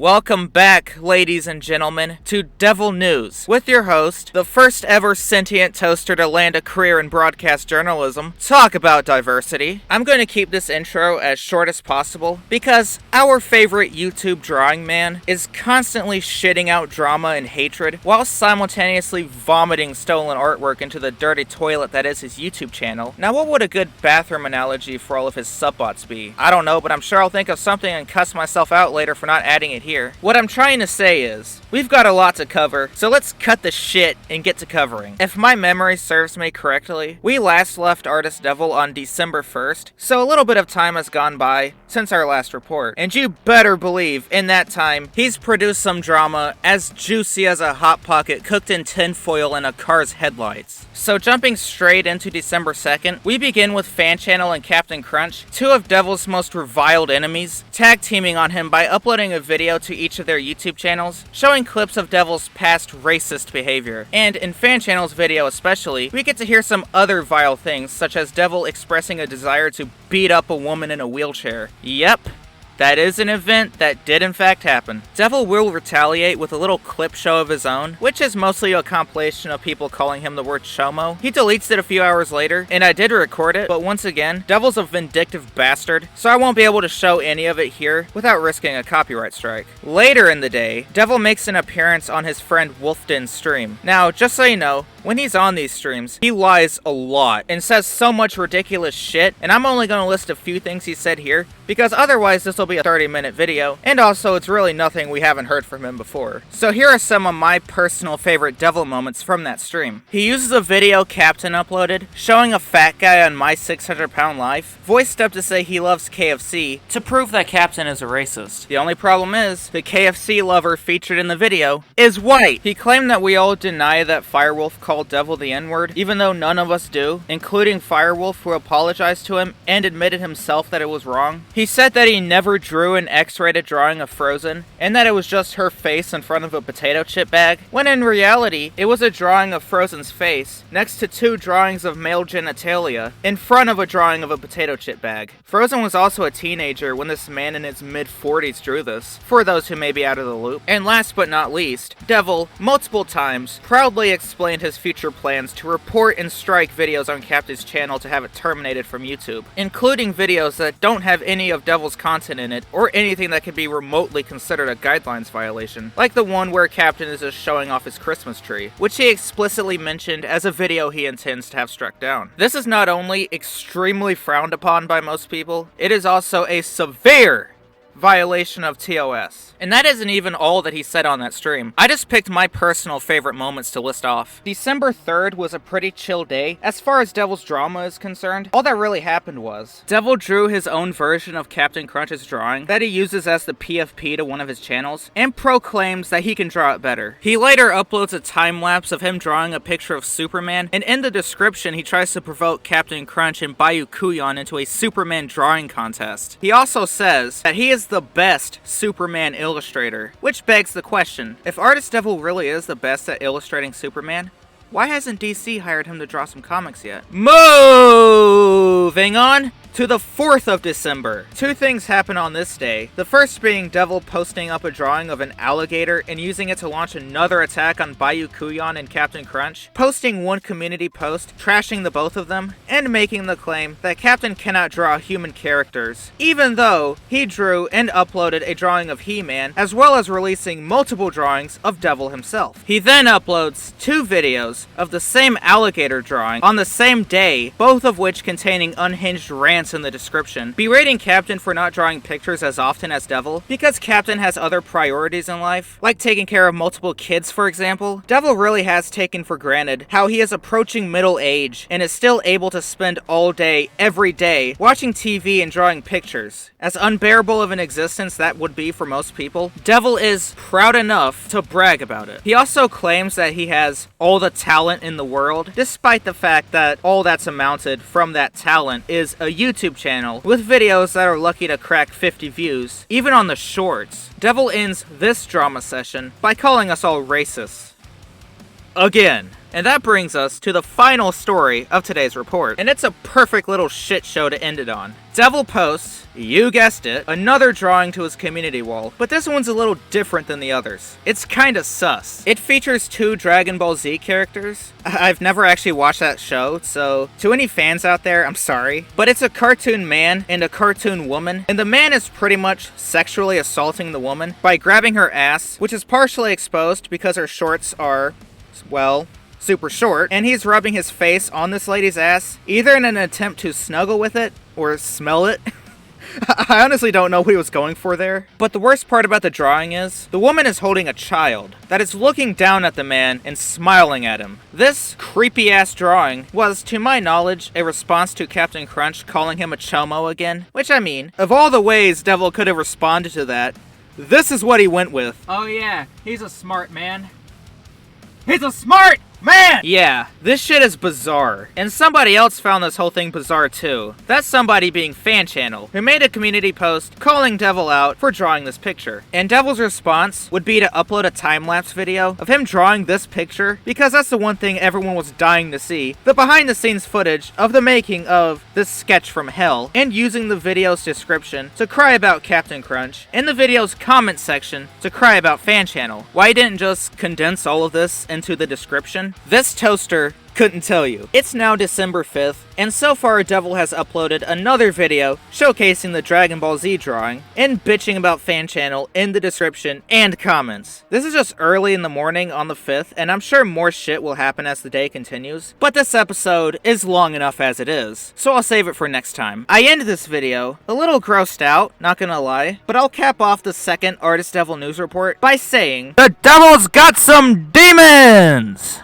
Welcome back, ladies and gentlemen, to Devil News, with your host, the first ever sentient toaster to land a career in broadcast journalism. Talk about diversity. I'm going to keep this intro as short as possible, because our favorite YouTube drawing man is constantly shitting out drama and hatred, while simultaneously vomiting stolen artwork into the dirty toilet that is his YouTube channel. Now, what would a good bathroom analogy for all of his subbots be? I don't know, but I'm sure I'll think of something and cuss myself out later for not adding it here. What I'm trying to say is, we've got a lot to cover, so let's cut the shit and get to covering. If my memory serves me correctly, we last left Artist Devil on December 1st, so a little bit of time has gone by since our last report. And you better believe, in that time, he's produced some drama as juicy as a Hot Pocket cooked in tinfoil in a car's headlights. So jumping straight into December 2nd, we begin with Fan Channel and Captain Crunch, two of Devil's most reviled enemies, tag teaming on him by uploading a video to each of their YouTube channels, showing clips of Devil's past racist behavior. And in Fan Channel's video especially, we get to hear some other vile things, such as Devil expressing a desire to beat up a woman in a wheelchair. Yep. That is an event that did in fact happen. Devil will retaliate with a little clip show of his own, which is mostly a compilation of people calling him the word chomo. He deletes it a few hours later, and I did record it, but once again, Devil's a vindictive bastard, so I won't be able to show any of it here without risking a copyright strike. Later in the day, Devil makes an appearance on his friend Wolfden's stream. Now, just so you know, when he's on these streams, he lies a lot and says so much ridiculous shit, and I'm only going to list a few things he said here, because otherwise this will be a 30-minute video, and also it's really nothing we haven't heard from him before. So here are some of my personal favorite Devil moments from that stream. He uses a video Captain uploaded, showing a fat guy on My 600 Pound Life, voiced up to say he loves KFC, to prove that Captain is a racist. The only problem is, the KFC lover featured in the video is white. He claimed that we all deny that Firewolf called Devil the N-word, even though none of us do, including Firewolf, who apologized to him and admitted himself that it was wrong. He said that he never drew an X-rated drawing of Frozen, and that it was just her face in front of a potato chip bag, when in reality, it was a drawing of Frozen's face, next to two drawings of male genitalia, in front of a drawing of a potato chip bag. Frozen was also a teenager when this man in his mid-40s drew this, for those who may be out of the loop. And last but not least, Devil, multiple times, proudly explained his future plans to report and strike videos on Captain's channel to have it terminated from YouTube, including videos that don't have any of Devil's content in it, or anything that could be remotely considered a guidelines violation, like the one where Captain is just showing off his Christmas tree, which he explicitly mentioned as a video he intends to have struck down. This is not only extremely frowned upon by most people, it is also a severe violation of TOS. And that isn't even all that he said on that stream. I just picked my personal favorite moments to list off. December 3rd was a pretty chill day. As far as Devil's drama is concerned, all that really happened was, Devil drew his own version of Captain Crunch's drawing that he uses as the PFP to one of his channels, and proclaims that he can draw it better. He later uploads a time-lapse of him drawing a picture of Superman, and in the description he tries to provoke Captain Crunch and Bayou Kuyon into a Superman drawing contest. He also says that he is the best Superman illustrator, which begs the question, if Artist Devil really is the best at illustrating Superman, why hasn't DC hired him to draw some comics yet? Moving on to the 4th of December. Two things happen on this day. The first being Devil posting up a drawing of an alligator and using it to launch another attack on Bayou Kuyon and Captain Crunch, posting one community post, trashing the both of them, and making the claim that Captain cannot draw human characters, even though he drew and uploaded a drawing of He-Man, as well as releasing multiple drawings of Devil himself. He then uploads two videos of the same alligator drawing on the same day, both of which containing unhinged rants in the description, berating Captain for not drawing pictures as often as Devil, because Captain has other priorities in life, like taking care of multiple kids for example. Devil really has taken for granted how he is approaching middle age, and is still able to spend all day, every day, watching TV and drawing pictures. As unbearable of an existence that would be for most people, Devil is proud enough to brag about it. He also claims that he has all the talent in the world, despite the fact that all that's amounted from that talent is a YouTube channel with videos that are lucky to crack 50 views, even on the shorts. Devil ends this drama session by calling us all racists. Again. And that brings us to the final story of today's report. And it's a perfect little shit show to end it on. Devil posts, you guessed it, another drawing to his community wall, but this one's a little different than the others. It's kinda sus. It features 2 Dragon Ball Z characters. I've never actually watched that show, so to any fans out there, I'm sorry. But it's a cartoon man and a cartoon woman, and the man is pretty much sexually assaulting the woman by grabbing her ass, which is partially exposed because her shorts are, well, super short, and he's rubbing his face on this lady's ass, either in an attempt to snuggle with it or smell it. I honestly don't know what he was going for there. But the worst part about the drawing is, the woman is holding a child that is looking down at the man and smiling at him. This creepy ass drawing was, to my knowledge, a response to Captain Crunch calling him a chomo again. Which, I mean, of all the ways Devil could have responded to that, this is what he went with. Oh yeah, he's a smart man. He's a smart man! Yeah, this shit is bizarre. And somebody else found this whole thing bizarre too. That's somebody being Fan Channel, who made a community post calling Devil out for drawing this picture. And Devil's response would be to upload a time-lapse video of him drawing this picture, because that's the one thing everyone was dying to see. The behind-the-scenes footage of the making of this sketch from hell, and using the video's description to cry about Captain Crunch, and the video's comment section to cry about Fan Channel. Why he didn't just condense all of this into the description? This toaster couldn't tell you. It's now December 5th, and so far Devil has uploaded another video showcasing the Dragon Ball Z drawing and bitching about Fan Channel in the description and comments. This is just early in the morning on the 5th, and I'm sure more shit will happen as the day continues, but this episode is long enough as it is, so I'll save it for next time. I end this video a little grossed out, not gonna lie, but I'll cap off the second Artist Devil news report by saying, the Devil's got some demons!